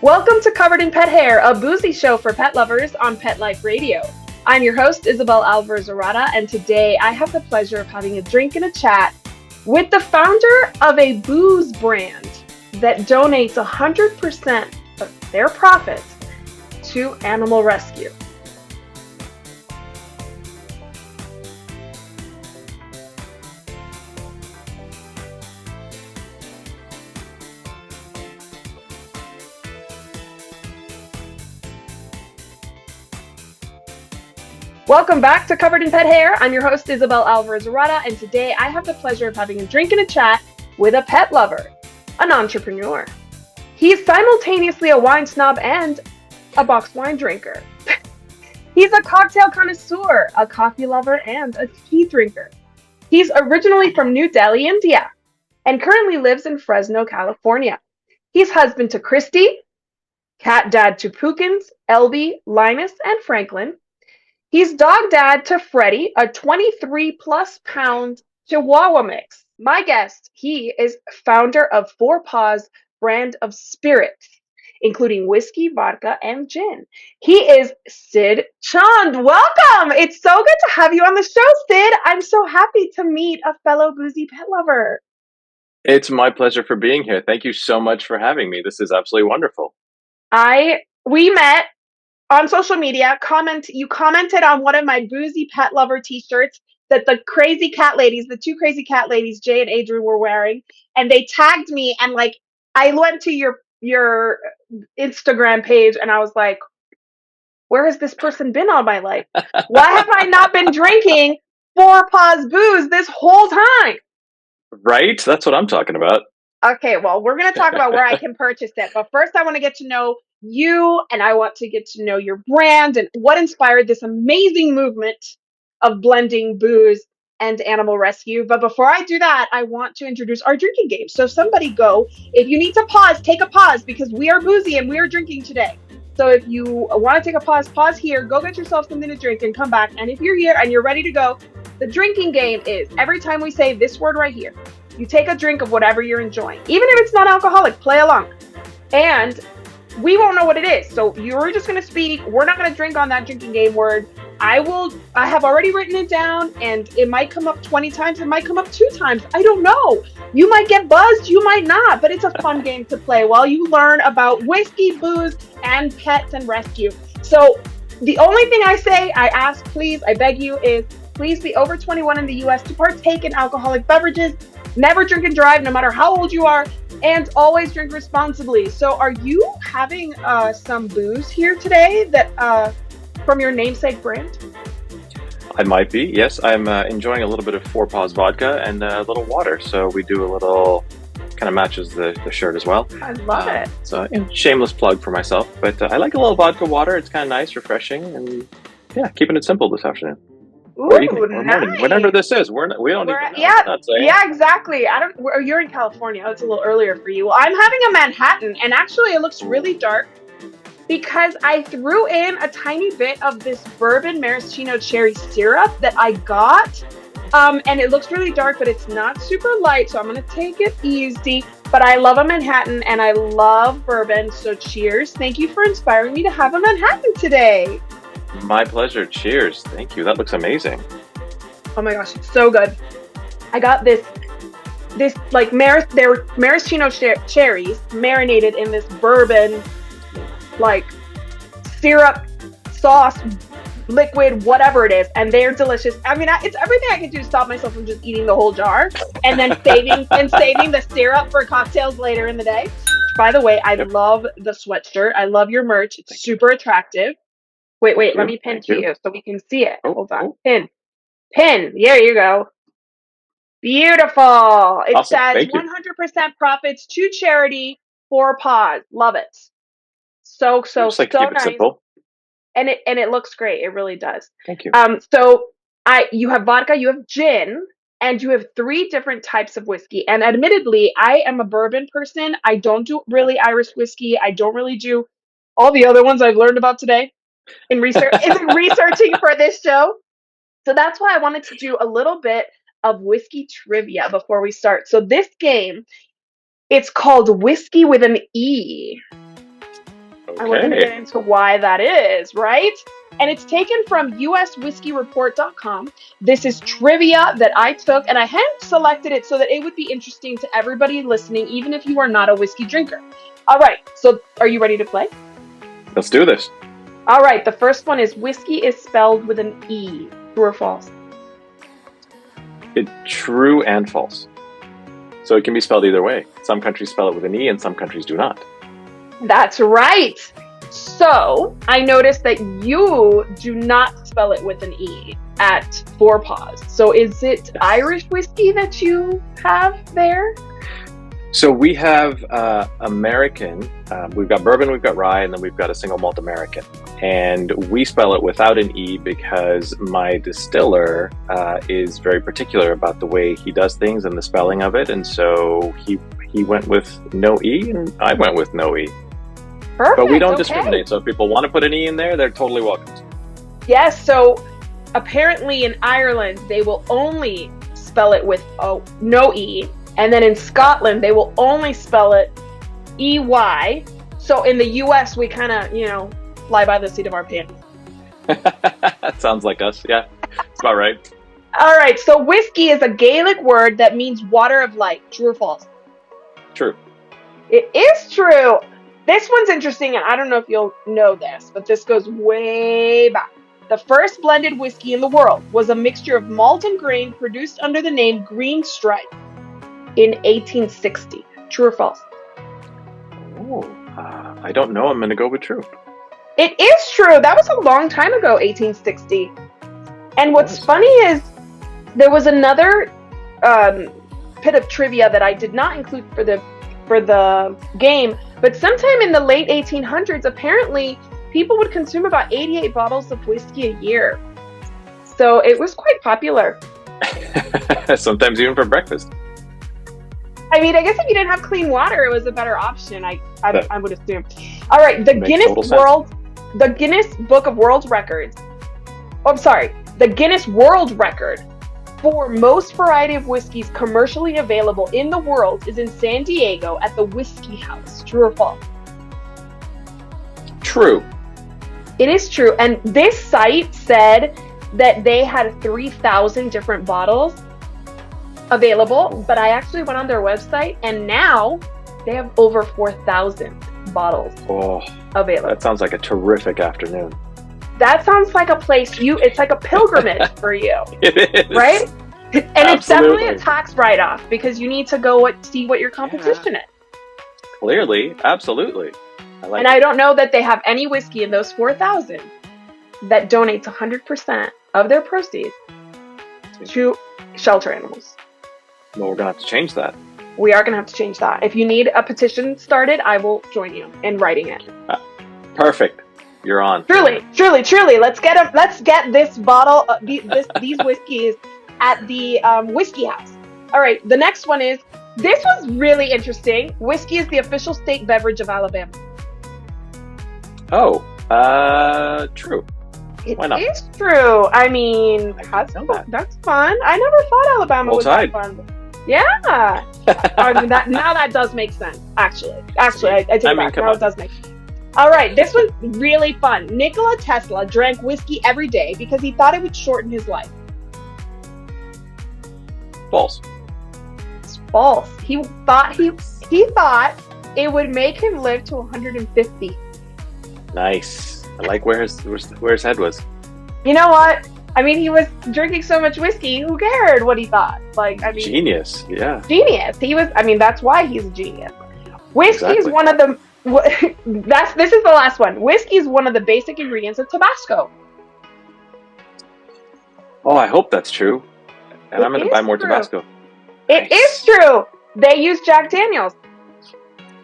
Welcome to Covered in Pet Hair, a boozy show for pet lovers on Pet Life Radio. I'm your host, Isabel Alvarez-Arata, and today I have the pleasure of having a drink and a chat with the founder of a booze brand that donates 100% of their profits to animal rescue. Welcome back to Covered in Pet Hair. I'm your host, Isabel Alvarez-Arata, and today I have the pleasure of having a drink and a chat with a pet lover, an entrepreneur. He's simultaneously a wine snob and a boxed wine drinker. He's a cocktail connoisseur, a coffee lover, and a tea drinker. He's originally from New Delhi, India, and currently lives in Fresno, California. He's husband to Christy, cat dad to Pookins, Elby, Linus, and Franklin. He's dog dad to Freddie, a 23-plus pound Chihuahua mix. My guest, he is founder of 4 Paws brand of spirits, including whiskey, vodka, and gin. He is Sid Chand. Welcome! It's so good to have you on the show, Sid. I'm so happy to meet a fellow boozy pet lover. It's my pleasure for being here. Thank you so much for having me. This is absolutely wonderful. We met on social media. You commented on one of my boozy pet lover t-shirts that the crazy cat ladies, the 2 crazy cat ladies, Jay and Adrian, were wearing, and they tagged me, and I went to your Instagram page and I was like, where has this person been all my life? Why have I not been drinking 4 Paws booze this whole time? Right? That's what I'm talking about. Okay, well, we're going to talk about where I can purchase it, but first I want to get to know you, and I want to get to know your brand and what inspired this amazing movement of blending booze and animal rescue. But before I do that, I want to introduce our drinking game. So somebody go, if you need to pause, take a pause, because we are boozy and we are drinking today. So if you want to take a pause here, go get yourself something to drink and come back. And if you're here and you're ready to go, the drinking game is every time we say this word right here, you take a drink of whatever you're enjoying. Even if it's not alcoholic, play along. And we won't know what it is. So you're just going to speak. We're not going to drink on that drinking game word. I have already written it down, and it might come up 20 times. It might come up 2 times. I don't know. You might get buzzed. You might not. But it's a fun game to play while you learn about whiskey, booze, and pets and rescue. So the only thing I say, I ask, please, I beg you, is please be over 21 in the U.S. to partake in alcoholic beverages. Never drink and drive, no matter how old you are, and always drink responsibly. So are you having some booze here today that from your namesake brand? I might be, yes. I'm enjoying a little bit of 4 Paws vodka and a little water. So we do a little, kind of matches the shirt as well. I love it. So shameless plug for myself. But I like a little vodka water. It's kind of nice, refreshing, and yeah, keeping it simple this afternoon. Ooh, or evening, or nice. morning, whatever this is. We don't even know. Yeah, exactly. You're in California. It's a little earlier for you. Well, I'm having a Manhattan, and actually it looks really dark because I threw in a tiny bit of this bourbon maraschino cherry syrup that I got. And it looks really dark, but it's not super light, so I'm going to take it easy. But I love a Manhattan, and I love bourbon, so cheers. Thank you for inspiring me to have a Manhattan today. My pleasure. Cheers. Thank you. That looks amazing. Oh my gosh, it's so good. I got this like they were maraschino cherries marinated in this bourbon, like syrup, sauce, liquid, whatever it is, and they're delicious. I mean, it's everything I can do to stop myself from just eating the whole jar and then saving the syrup for cocktails later in the day. By the way, I love the sweatshirt. I love your merch. It's super attractive. Wait, let me pin to you so we can see it. Hold on. Pin. There you go. Beautiful. It Awesome. says 100% profits to charity, 4 Paws. Love it. So just like to keep nice. it simple. And it looks great. It really does. Thank you. So you have vodka, you have gin, and you have 3 different types of whiskey. And admittedly, I am a bourbon person. I don't do really Irish whiskey. I don't really do all the other ones I've learned about today in researching for this show. So that's why I wanted to do a little bit of whiskey trivia before we start. So this game, it's called Whiskey with an E. And we're going to get Okay. into why that is, right? And it's taken from uswhiskeyreport.com. This is trivia that I took, and I hand selected it so that it would be interesting to everybody listening, even if you are not a whiskey drinker. All right, so are you ready to play? Let's do this. All right, the first one is whiskey is spelled with an E. True or false? True and false. So it can be spelled either way. Some countries spell it with an E and some countries do not. That's right. So I noticed that you do not spell it with an E at Four Paws. So is it Irish whiskey that you have there? So we have American. We've got bourbon, we've got rye, and then we've got a single malt American. And we spell it without an E because my distiller is very particular about the way he does things and the spelling of it. And so he went with no E, and I went with no E. Perfect. But we don't discriminate. So if people want to put an E in there, they're totally welcome. Yes. So apparently in Ireland, they will only spell it with no E. And then in Scotland, they will only spell it EY. So in the US, we kind of, fly by the seat of our pants. That sounds like us. Yeah, it's about right. All right. So whiskey is a Gaelic word that means water of life. True or false? True. It is true. This one's interesting, and I don't know if you'll know this, but this goes way back. The first blended whiskey in the world was a mixture of malt and grain produced under the name Green Stripe in 1860. True or false? Oh, I don't know. I'm going to go with true. It is true. That was a long time ago, 1860. And what's funny is there was another bit of trivia that I did not include for the game, but sometime in the late 1800s, apparently people would consume about 88 bottles of whiskey a year. So it was quite popular. Sometimes even for breakfast. I mean, I guess if you didn't have clean water, it was a better option. I would assume. All right, the Guinness Book of World Records. Oh, I'm sorry, the Guinness World Record for most variety of whiskeys commercially available in the world is in San Diego at the Whiskey House. True or false? True. It is true, and this site said that they had 3,000 different bottles available, but I actually went on their website, and now they have over 4,000 bottles available. That sounds like a terrific afternoon. That sounds like a place it's like a pilgrimage for you. It is. Right? And Absolutely. It's definitely a tax write-off because you need to go see what your competition is. Clearly, absolutely. I don't know that they have any whiskey in those 4,000 that donates 100% of their proceeds to shelter animals. Well, we're going to have to change that. We are going to have to change that. If you need a petition started, I will join you in writing it. Perfect. You're on. Truly. Let's get this bottle, these whiskeys at the Whiskey House. All right. The next one is, this was really interesting. Whiskey is the official state beverage of Alabama. Oh, true. Why not? It is true. I mean, that's fun. I never thought Alabama was that fun. Yeah. Now that does make sense. Actually, I take it back. Now it does make sense. All right, this was really fun. Nikola Tesla drank whiskey every day because he thought it would shorten his life. False. It's false. He thought it would make him live to 150. Nice. I like where his head was. You know what? I mean, he was drinking so much whiskey. Who cared what he thought? Genius. Yeah. Genius. He was. I mean, that's why he's a genius. Whiskey is one of the. This is the last one. Whiskey is one of the basic ingredients of Tabasco. Oh, I hope that's true. And I'm going to buy more Tabasco. It is true. They use Jack Daniels.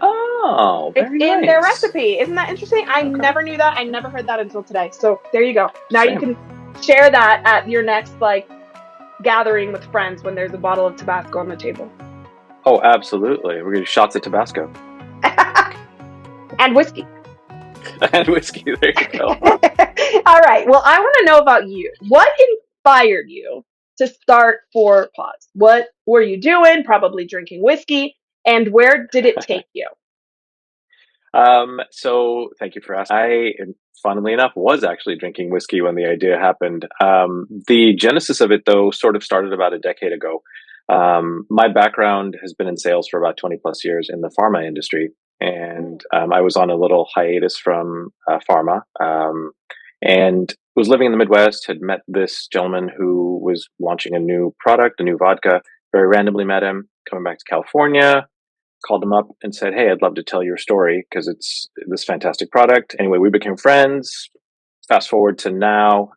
Oh, very in nice. their recipe. Isn't that interesting? I never knew that. I never heard that until today. So there you go. Now you can share that at your next gathering with friends when there's a bottle of Tabasco on the table. Oh, absolutely. We're going to do shots of Tabasco. And whiskey. And whiskey. There you go. All right. Well, I want to know about you. What inspired you to start Four Paws? What were you doing? Probably drinking whiskey. And where did it take you? So thank you for asking. Funnily enough, was actually drinking whiskey when the idea happened. The genesis of it, though, sort of started about a decade ago. My background has been in sales for about 20 plus years in the pharma industry. And I was on a little hiatus from pharma and was living in the Midwest, had met this gentleman who was launching a new product, a new vodka. Very randomly met him coming back to California, called him up and said, "Hey, I'd love to tell your story because it's this fantastic product." Anyway, we became friends. Fast forward to now,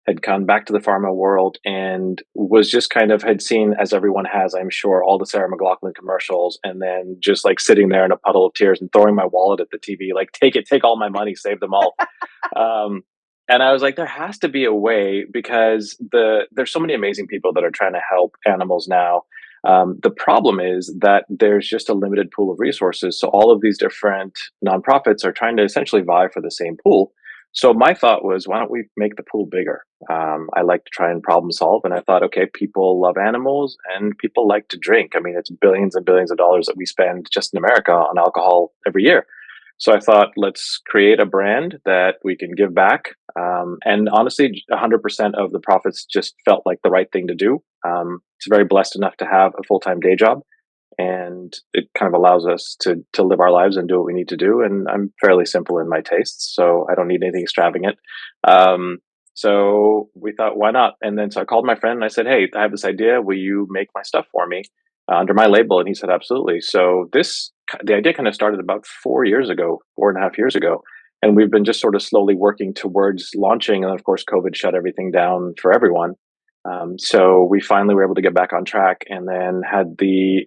had gone back to the pharma world and was just kind of had seen, as everyone has, I'm sure, all the Sarah McLachlan commercials, and then just like sitting there in a puddle of tears and throwing my wallet at the TV, like, take it, take all my money, save them all. Um, and I was like, there has to be a way because there's so many amazing people that are trying to help animals now. The problem is that there's just a limited pool of resources. So all of these different nonprofits are trying to essentially vie for the same pool. So my thought was, why don't we make the pool bigger? I like to try and problem solve, and I thought, okay, people love animals and people like to drink. I mean, it's billions and billions of dollars that we spend just in America on alcohol every year. So I thought, let's create a brand that we can give back. And honestly, 100% of the profits just felt like the right thing to do. It's very blessed enough to have a full time day job, and it kind of allows us to live our lives and do what we need to do. And I'm fairly simple in my tastes, so I don't need anything extravagant. Um, so we thought, why not? And then so I called my friend and I said, "Hey, I have this idea. Will you make my stuff for me under my label?" And he said, "Absolutely." So the idea kind of started about 4 years ago, 4.5 years ago. And we've been just sort of slowly working towards launching. And of course, COVID shut everything down for everyone. So we finally were able to get back on track, and then had the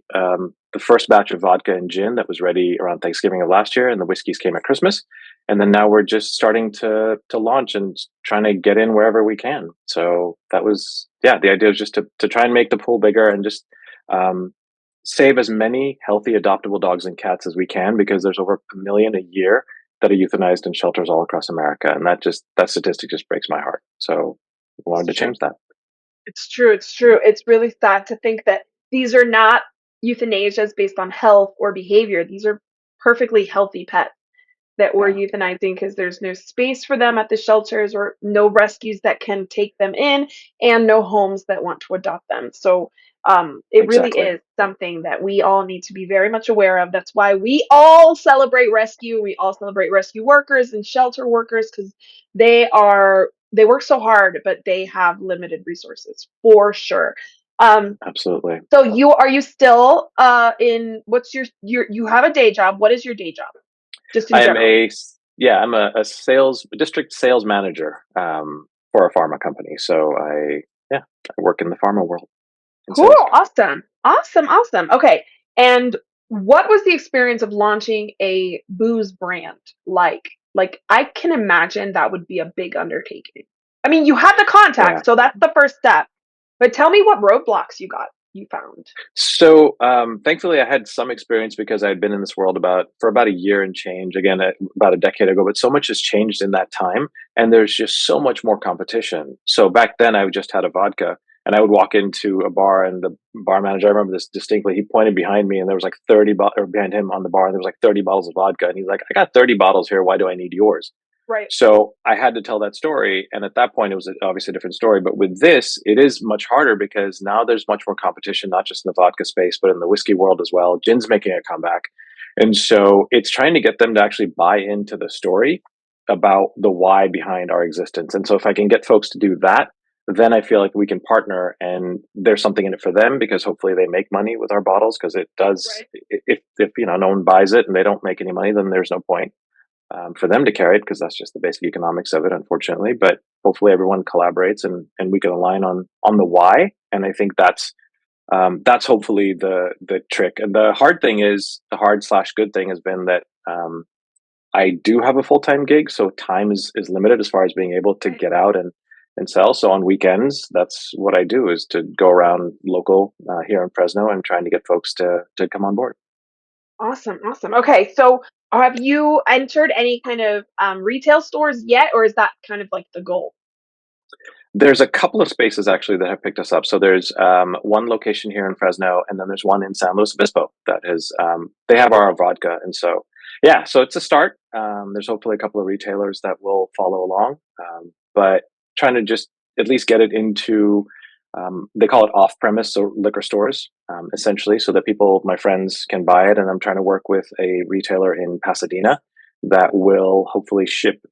first batch of vodka and gin that was ready around Thanksgiving of last year, and the whiskeys came at Christmas. And then now we're just starting to launch and trying to get in wherever we can. So that was, yeah, the idea was just to try and make the pool bigger and just um, save as many healthy adoptable dogs and cats as we can, because there's over 1 million a year that are euthanized in shelters all across America, and that statistic just breaks my heart. So we wanted to It's true. change that. It's true. It's true. It's really sad to think that these are not euthanasias based on health or behavior. These are perfectly healthy pets that we're Yeah, euthanizing because there's no space for them at the shelters or no rescues that can take them in and no homes that want to adopt them. So it really exactly. is something that we all need to be very much aware of. That's why we all celebrate rescue. We all celebrate rescue workers and shelter workers because they work so hard, but they have limited resources for sure. Um, Absolutely. so you still in what's you have a day job. What is your day job? Just in I am general. I'm a district sales manager for a pharma company. So yeah, I work in the pharma world in Cool. sales. Awesome. Awesome. Awesome. Okay. And what was the experience of launching a booze brand like? Like, I can imagine that would be a big undertaking. I mean, you had the Yeah. contact, so that's the first step. But tell me what roadblocks you found. So thankfully, I had some experience because I had been in this world for about a year and change. Again, about a decade ago. But so much has changed in that time, and there's just so much more competition. So back then, I just had a vodka, and I would walk into a bar, and the bar manager, I remember this distinctly. He pointed behind me, and there was like or behind him on the bar, and there was like 30 bottles of vodka, and he's like, "I got 30 bottles here. Why do I need yours?" Right. So I had to tell that story. And at that point, it was obviously a different story. But with this, it is much harder because now there's much more competition, not just in the vodka space, but in the whiskey world as well. Gin's making a comeback. And so it's trying to get them to actually buy into the story about the why behind our existence. And so if I can get folks to do that, then I feel like we can partner and there's something in it for them, because hopefully they make money with our bottles, because it does, Right. if no one buys it and they don't make any money, then there's no point for them to carry it, because that's just the basic economics of it, unfortunately. But hopefully everyone collaborates and we can align on the why. And I think that's hopefully the trick. And the hard thing is, the hard slash good thing has been that I do have a full time gig, so time is limited as far as being able to Right. get out and sell. So on weekends, that's what I do, is to go around local here in Fresno and trying to get folks to come on board. Awesome. Awesome. Okay. So have you entered any kind of retail stores yet, or is that kind of like the goal? There's a couple of spaces actually that have picked us up. So there's one location here in Fresno, and then there's one in San Luis Obispo that is they have our vodka, and so yeah, so it's a start. There's hopefully a couple of retailers that will follow along, but trying to just at least get it into, they call it off-premise, so liquor stores, essentially, so that people, my friends, can buy it. And I'm trying to work with a retailer in Pasadena that will hopefully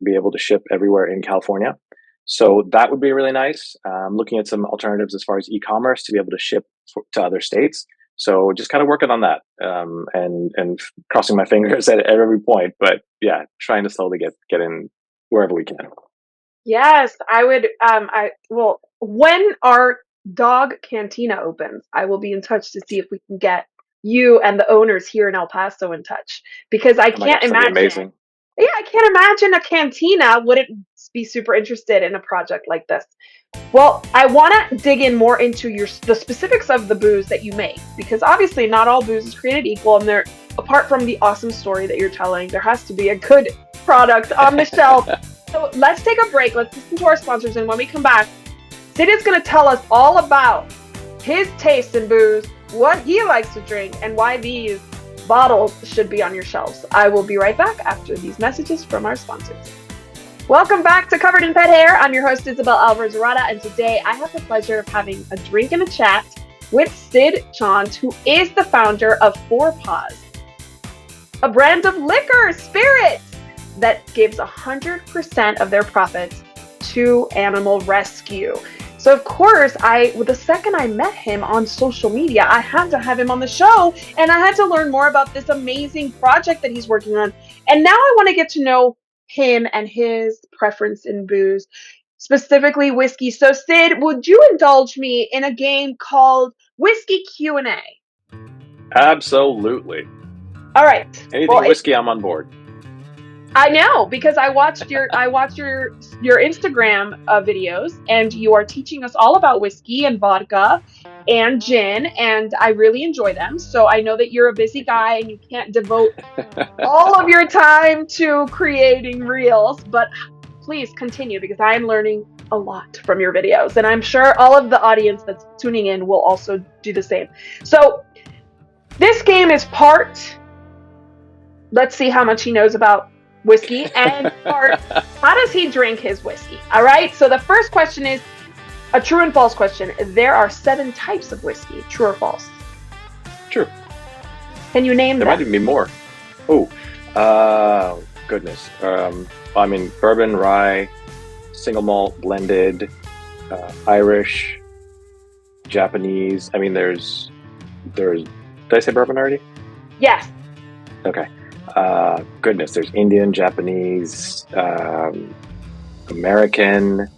be able to ship everywhere in California. So that would be really nice. Looking at some alternatives as far as e-commerce to be able to ship to other states. So just kind of working on that, and crossing my fingers at every point. But yeah, trying to slowly get in wherever we can. Yes, I would. When our dog cantina opens, I will be in touch to see if we can get you and the owners here in El Paso in touch, because I Oh my can't gosh, that'd be imagine. amazing. Yeah, I can't imagine a cantina wouldn't be super interested in a project like this. Well, I want to dig in more into the specifics of the booze that you make, because obviously not all booze is created equal, and there, apart from the awesome story that you're telling, there has to be a good product on the shelf. So let's take a break. Let's listen to our sponsors, and when we come back, Sid is going to tell us all about his taste in booze, what he likes to drink, and why these bottles should be on your shelves. I will be right back after these messages from our sponsors. Welcome back to Covered in Pet Hair. I'm your host, Isabel Alvarez-Arata, and today I have the pleasure of having a drink and a chat with Sid Chand, who is the founder of For Paws, a brand of liquor, spirits, that gives 100% of their profits to animal rescue. So of course, the second I met him on social media, I had to have him on the show, and I had to learn more about this amazing project that he's working on. And now I want to get to know him and his preference in booze, specifically whiskey. So Sid, would you indulge me in a game called Whiskey Q&A? Absolutely. All right. Anything whiskey, I'm on board. I know, because I watched your Instagram videos, and you are teaching us all about whiskey and vodka and gin, and I really enjoy them. So I know that you're a busy guy and you can't devote all of your time to creating reels, but please continue, because I am learning a lot from your videos, and I'm sure all of the audience that's tuning in will also do the same. So this game is part, let's see how much he knows about whiskey, and part, how does he drink his whiskey? All right, so the first question is a true and false question. There are 7 types of whiskey. True or false? True. Can you name them? There might even be more. Oh, goodness. I mean, bourbon, rye, single malt, blended, Irish, Japanese. I mean, there's. Did I say bourbon already? Yes. Okay. Goodness, there's Indian, Japanese, American.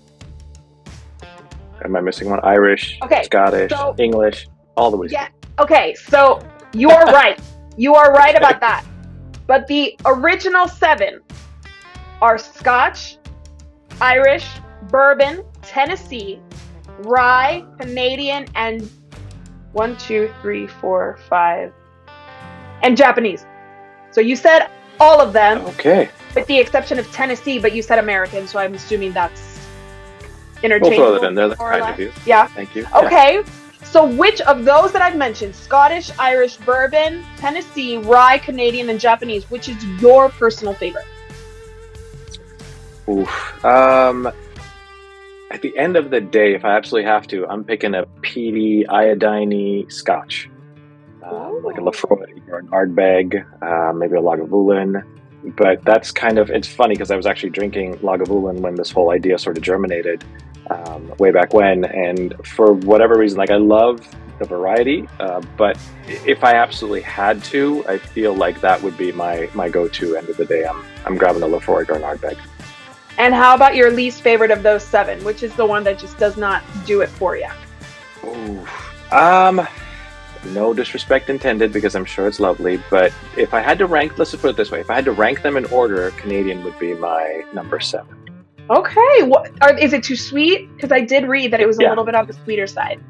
Am I missing one? Irish, Okay, Scottish, English, all the whiskey. Yeah. Okay, so you are right. You are right about that. But the original 7 are Scotch, Irish, bourbon, Tennessee, rye, Canadian, and 1, 2, 3, 4, 5, and Japanese. So you said all of them, okay, with the exception of Tennessee, but you said American, so I'm assuming that's interchangeable. We'll throw that in there. That's kind of you. Yeah. Thank you. Okay. Yeah. So which of those that I've mentioned, Scottish, Irish, bourbon, Tennessee, rye, Canadian, and Japanese, which is your personal favorite? Oof. At the end of the day, if I absolutely have to, I'm picking a peaty, iodine scotch. Like a Lefroy or an Ardbeg, maybe a Lagavulin. But that's kind of, it's funny because I was actually drinking Lagavulin when this whole idea sort of germinated way back when. And for whatever reason, like I love the variety, but if I absolutely had to, I feel like that would be my go-to end of the day. I'm grabbing a Lefroy or an Ardbeg. And how about your least favorite of those 7? Which is the one that just does not do it for you? Ooh. No disrespect intended, because I'm sure it's lovely. But if I had to rank, let's just put it this way: if I had to rank them in order, Canadian would be my number 7. Okay. Is it too sweet? Because I did read that it was a little bit on the sweeter side.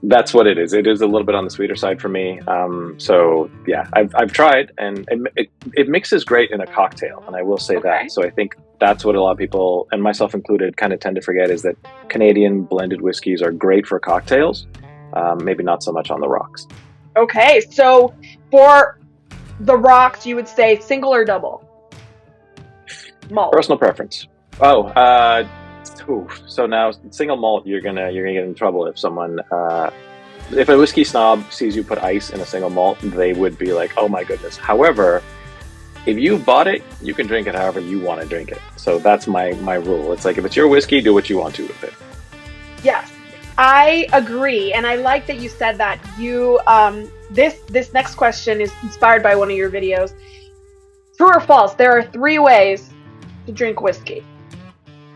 That's what it is. It is a little bit on the sweeter side for me. So yeah, I've tried, and it mixes great in a cocktail, and I will say that. So I think that's what a lot of people, and myself included, kind of tend to forget, is that Canadian blended whiskeys are great for cocktails. Maybe not so much on the rocks. Okay, so for the rocks, you would say single or double malt? Personal preference. Oh, so now single malt, you're gonna get in trouble if someone if a whiskey snob sees you put ice in a single malt, they would be like, "Oh my goodness." However, if you bought it, you can drink it however you want to drink it. So that's my rule. It's like if it's your whiskey, do what you want to with it. Yes, I agree, and I like that you said that. You this next question is inspired by one of your videos. True or false? There are 3 ways to drink whiskey.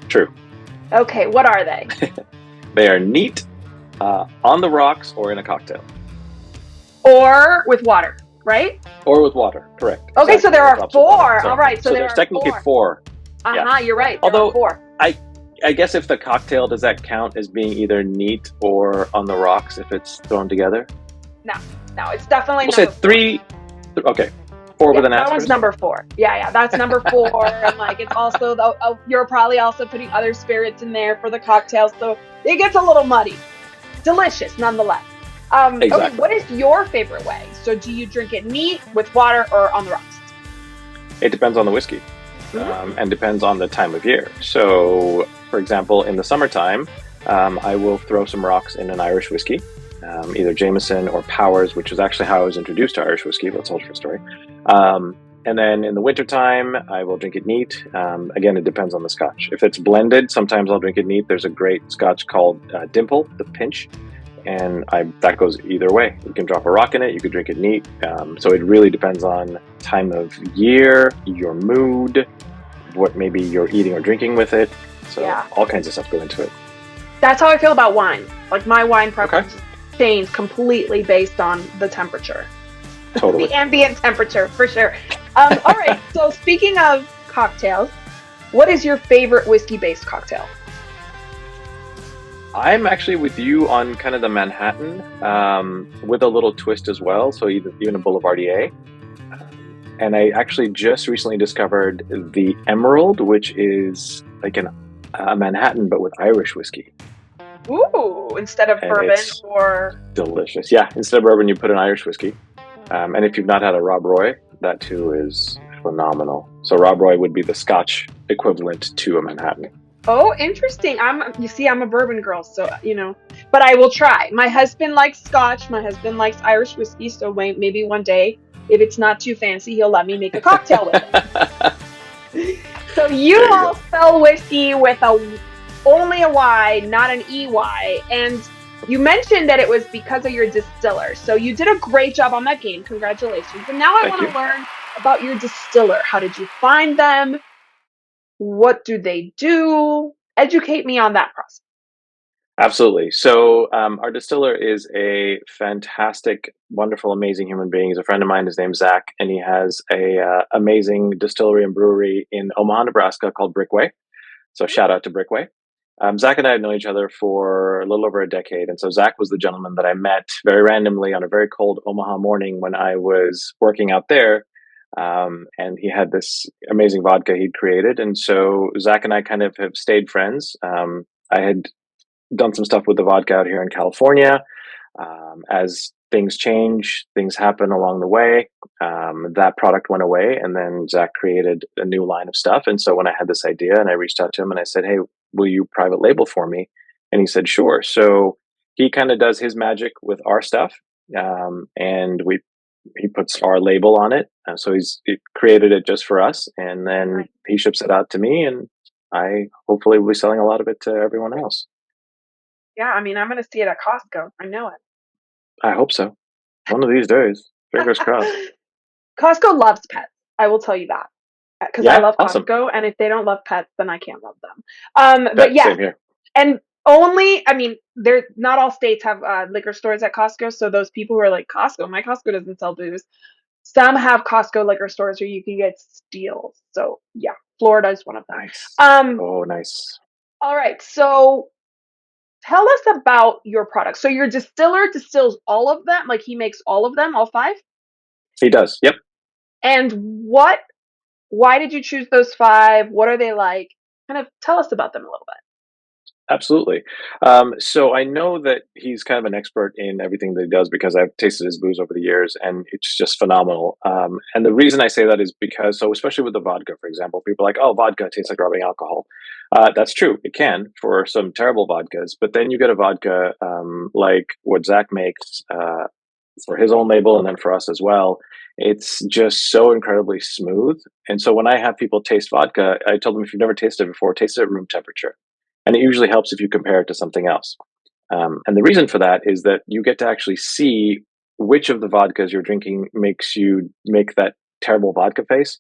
True. Okay, what are they? They are neat, on the rocks, or in a cocktail, Or with water, right? or with water. Correct. Okay, Exactly. so there Or are drops of water. 4. All Sorry. right, so there there's are technically 4. four. Yeah. You're right. There are Although 4. I guess if the cocktail, does that count as being either neat or on the rocks if it's thrown together? No, no, it's definitely We'll say number 4. 3. Okay, 4 Yeah, with an that one's asterisk. number 4. Yeah, that's number 4. And like, it's also you're probably also putting other spirits in there for the cocktails, so it gets a little muddy. Delicious, nonetheless. Exactly. Okay, what is your favorite way? So, do you drink it neat, with water, or on the rocks? It depends on the whiskey, and depends on the time of year. So, for example, in the summertime, I will throw some rocks in an Irish whiskey, either Jameson or Powers, which is actually how I was introduced to Irish whiskey. That's a whole different story. And then in the wintertime, I will drink it neat. Again, it depends on the scotch. If it's blended, sometimes I'll drink it neat. There's a great scotch called Dimple, the Pinch, and that goes either way. You can drop a rock in it, you could drink it neat. So it really depends on time of year, your mood, what maybe you're eating or drinking with it. So Yeah. all kinds of stuff go into it. That's how I feel about wine. Like, my wine preference change completely based on the temperature. Totally. The ambient temperature, for sure. All right, so speaking of cocktails, what is your favorite whiskey-based cocktail? I'm actually with you on kind of the Manhattan, with a little twist as well. So even a Boulevardier. And I actually just recently discovered the Emerald, which is like a Manhattan, but with Irish whiskey. Ooh, instead of And bourbon it's or... delicious. Yeah, instead of bourbon, you put an Irish whiskey. And if you've not had a Rob Roy, that too is phenomenal. So Rob Roy would be the Scotch equivalent to a Manhattan. Oh, interesting. I'm a bourbon girl, so, but I will try. My husband likes Scotch. My husband likes Irish whiskey, so maybe one day, if it's not too fancy, he'll let me make a cocktail with it. So you all spell whiskey with only a Y, not an EY. And you mentioned that it was because of your distiller. So you did a great job on that game. Congratulations. And now I want to learn about your distiller. How did you find them? What do they do? Educate me on that process. Absolutely. So our distiller is a fantastic, wonderful, amazing human being. He's a friend of mine. His name's Zach, and he has a amazing distillery and brewery in Omaha, Nebraska called Brickway. So shout out to Brickway. Zach and I have known each other for a little over a decade. And so Zach was the gentleman that I met very randomly on a very cold Omaha morning when I was working out there. And he had this amazing vodka he'd created. And so Zach and I kind of have stayed friends. I had done some stuff with the vodka out here in California. As things change, things happen along the way. That product went away, and then Zach created a new line of stuff. And so when I had this idea and I reached out to him and I said, "Hey, will you private label for me?" And he said, "Sure." So he kind of does his magic with our stuff, and he puts our label on it. So he created it just for us, and then he ships it out to me, and I hopefully will be selling a lot of it to everyone else. Yeah, I mean, I'm going to see it at Costco. I know it. I hope so. One of these days. Fingers crossed. Costco loves pets. I will tell you that. Because I love awesome. Costco, and if they don't love pets, then I can't love them. But yeah, same here. And not all states have liquor stores at Costco, so those people who are like, Costco, my Costco doesn't sell booze. Some have Costco liquor stores where you can get steals. So yeah, Florida is one of them. Nice. Nice. All right, so tell us about your product. So your distiller distills all of them, like he makes all of them, all 5? He does. Yep. And why did you choose those 5? What are they like? Kind of tell us about them a little bit. Absolutely. So I know that he's kind of an expert in everything that he does because I've tasted his booze over the years, and it's just phenomenal. And the reason I say that is because, so especially with the vodka, for example, people are like, "Oh, vodka tastes like rubbing alcohol." That's true; it can for some terrible vodkas. But then you get a vodka like what Zach makes for his own label, and then for us as well. It's just so incredibly smooth. And so when I have people taste vodka, I tell them if you've never tasted it before, taste it at room temperature, and it usually helps if you compare it to something else. And the reason for that is that you get to actually see which of the vodkas you're drinking makes you make that terrible vodka face,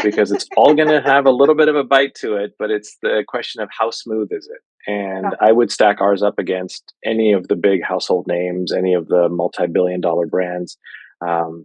because it's all going to have a little bit of a bite to it, but it's the question of how smooth is it. And Got I would stack ours up against any of the big household names, any of the multi-billion-dollar brands,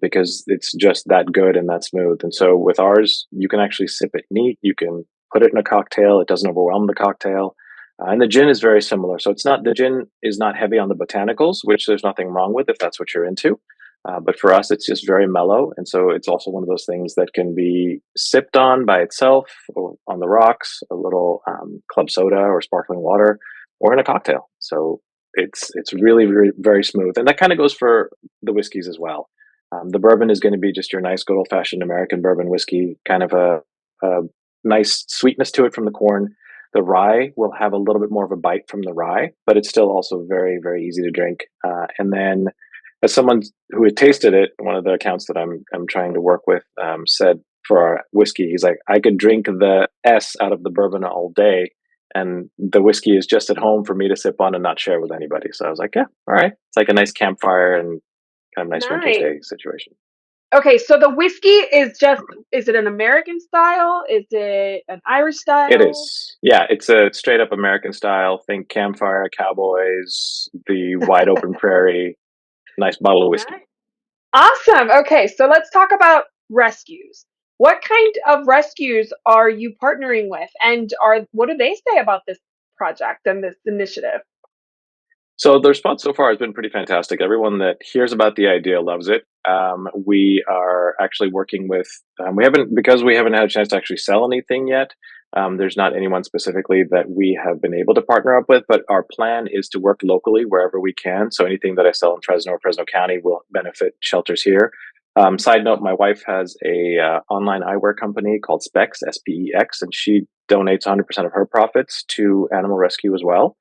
because it's just that good and that smooth. And so with ours, you can actually sip it neat. You can put it in a cocktail. It doesn't overwhelm the cocktail. And the gin is very similar. So it's not, the gin is not heavy on the botanicals, which there's nothing wrong with if that's what you're into. But for us, it's just very mellow. And so it's also one of those things that can be sipped on by itself or on the rocks, a little club soda or sparkling water, or in a cocktail. So it's really, really very smooth. And that kind of goes for the whiskeys as well. The bourbon is going to be just your nice, good old fashioned American bourbon whiskey, kind of a nice sweetness to it from the corn. The rye will have a little bit more of a bite from the rye, but it's still also very, very easy to drink. And then, as someone who had tasted it, one of the accounts that I'm trying to work with said for our whiskey, he's like, I could drink the S out of the bourbon all day, and the whiskey is just at home for me to sip on and not share with anybody. So I was like, yeah, all right. It's like a nice campfire and kind of nice winter's Nice. day situation. Okay, so the whiskey is just, is it an American style? Is it an Irish It style? is. Yeah, it's a straight up American style. Think campfire, cowboys, the wide open prairie, nice bottle of whiskey. Nice. Awesome. Okay, so let's talk about rescues. What kind of rescues are you partnering with, and are what do they say about this project and this initiative? So the response so far has been pretty fantastic. Everyone that hears about the idea loves it. We are actually working with, we haven't, because we haven't had a chance to actually sell anything yet. There's not anyone specifically that we have been able to partner up with, but our plan is to work locally wherever we can. So anything that I sell in Fresno or Fresno County will benefit shelters here. Side note, my wife has a online eyewear company called Specs, SPEX, and she donates 100% of her profits to animal rescue as well.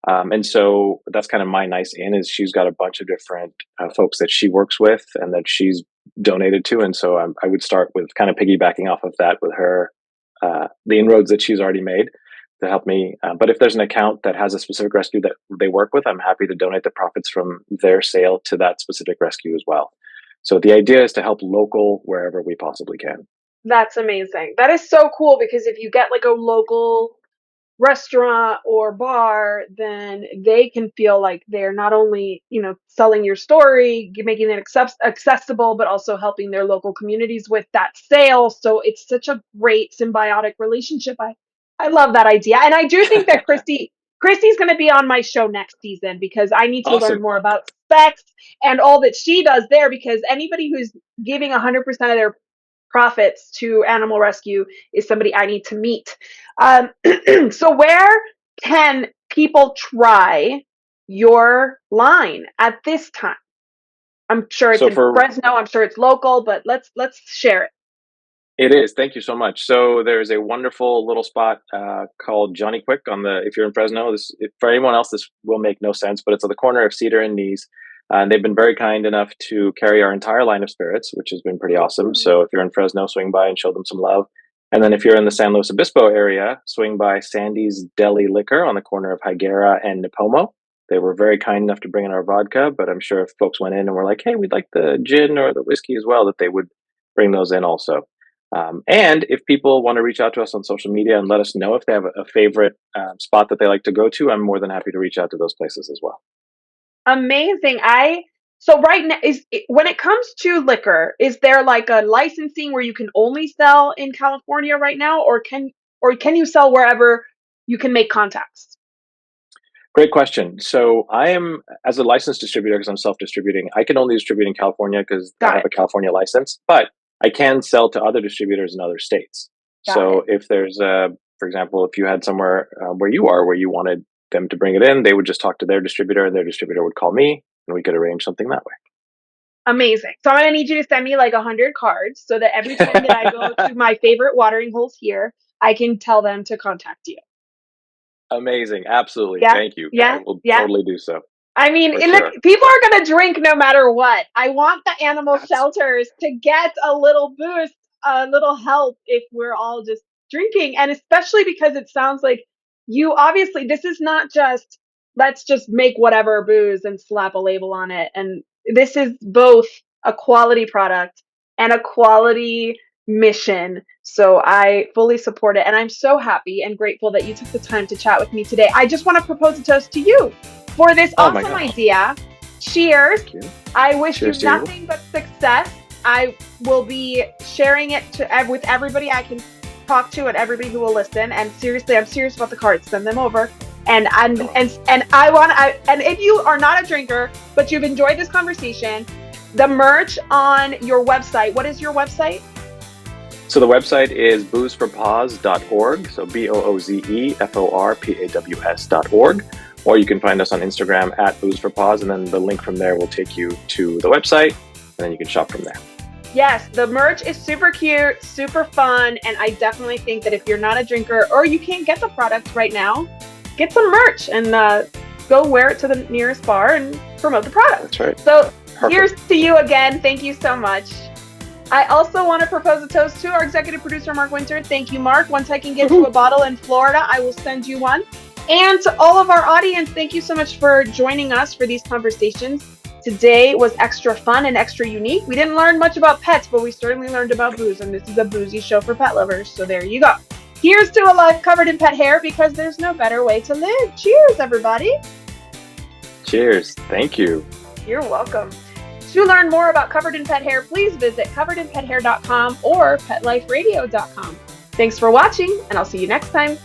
And so that's kind of my nice in is she's got a bunch of different folks that she works with and that she's donated to. And so I would start with kind of piggybacking off of that with her, the inroads that she's already made to help me. But if there's an account that has a specific rescue that they work with, I'm happy to donate the profits from their sale to that specific rescue as well. So the idea is to help local wherever we possibly can. That's amazing. That is so cool because if you get like a local restaurant or bar, then they can feel like they're not only, selling your story, making it accessible, but also helping their local communities with that sale. So it's such a great symbiotic relationship. I love that idea. And I do think that Christy's going to be on my show next season because I need to learn Awesome. more about specs and all that she does there, because anybody who's giving 100% of their profits to animal rescue is somebody I need to meet. Um, so, where can people try your line at this time? I'm sure it's So in for Fresno. I'm sure it's local, but let's share it. It is. Thank you so much. So there's a wonderful little spot called Johnny Quick on the. If you're in Fresno, this for anyone else, this will make no sense, but it's at the corner of Cedar and Knees. And they've been very kind enough to carry our entire line of spirits, which has been pretty awesome. Mhm. So if you're in Fresno, swing by and show them some love. And then if you're in the San Luis Obispo area, swing by Sandy's Deli Liquor on the corner of Higuera and Nipomo. They were very kind enough to bring in our vodka, but I'm sure if folks went in and were like, "Hey, we'd like the gin or the whiskey as well," that they would bring those in also. And if people want to reach out to us on social media and let us know if they have a favorite spot that they like to go to, I'm more than happy to reach out to those places as well. Amazing. I So right now, when it comes to liquor, is there like a licensing where you can only sell in California right now, or can you sell wherever you can make contacts? Great question. So I am, as a licensed distributor, because I'm self-distributing, I can only distribute in California because I Got have it. a California license, but I can sell to other distributors in other states. Got it. So if there's for example, if you had somewhere where you are, where you wanted them to bring it in. They would just talk to their distributor, and their distributor would call me, and we could arrange something that way. Amazing. So I'm going to need you to send me like 100 cards so that every time that I go to my favorite watering holes here, I can tell them to contact you. Amazing. Absolutely. Yeah. Thank you. Yeah. I will Yeah. totally do so. I mean, For and sure. look, people are going to drink no matter what. I want the animal That's- shelters to get a little boost, a little help if we're all just drinking. And especially because it sounds like you obviously, this is not just, let's just make whatever booze and slap a label on it. And this is both a quality product and a quality mission. So I fully support it. And I'm so happy and grateful that you took the time to chat with me today. I just want to propose a toast to you for this awesome idea. Cheers. I wish Cheers you nothing but success. I will be sharing it with everybody I can talk to and everybody who will listen. And seriously, I'm serious about the cards. Send them over. And if you are not a drinker, but you've enjoyed this conversation, the merch on your website, what is your website? So the website is boozeforpaws.org. So BOOZEFORPAWS.org. Or you can find us on Instagram at Booze For Paws, and then the link from there will take you to the website, and then you can shop from there. Yes, the merch is super cute, super fun, and I definitely think that if you're not a drinker or you can't get the product right now, get some merch and go wear it to the nearest bar and promote the product. That's right. So Perfect. Here's to you again. Thank you so much. I also want to propose a toast to our executive producer, Mark Winter. Thank you, Mark. Once I can get you a bottle in Florida, I will send you one. And to all of our audience, thank you so much for joining us for these conversations. Today was extra fun and extra unique. We didn't learn much about pets, but we certainly learned about booze, and this is a boozy show for pet lovers, so there you go. Here's to a life covered in pet hair, because there's no better way to live. Cheers, everybody. Cheers. Thank you. You're welcome. To learn more about Covered in Pet Hair, please visit coveredinpethair.com or petliferadio.com. Thanks for watching, and I'll see you next time.